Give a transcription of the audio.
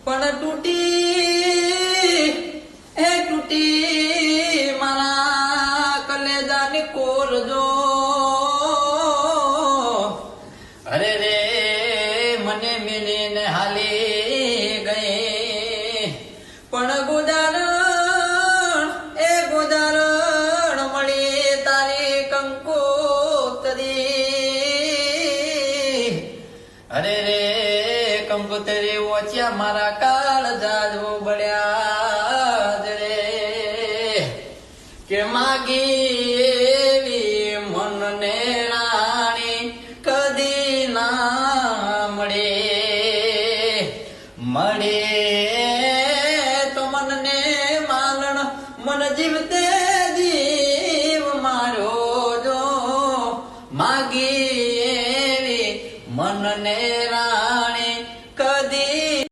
પણ તૂટી મારા કલેજાની કોરજો અરે રે મને મિલીને હાલી ગઈ પણ ગોદારણ મળી તારી કંકોતરી અરે રે કંકોતરી ઓછ્યા મારા કાળ જાજવો બળ્યા રે કે માગી એવી મનને રાણી કદી ના મળે તો મનને માલણ મન જીવતે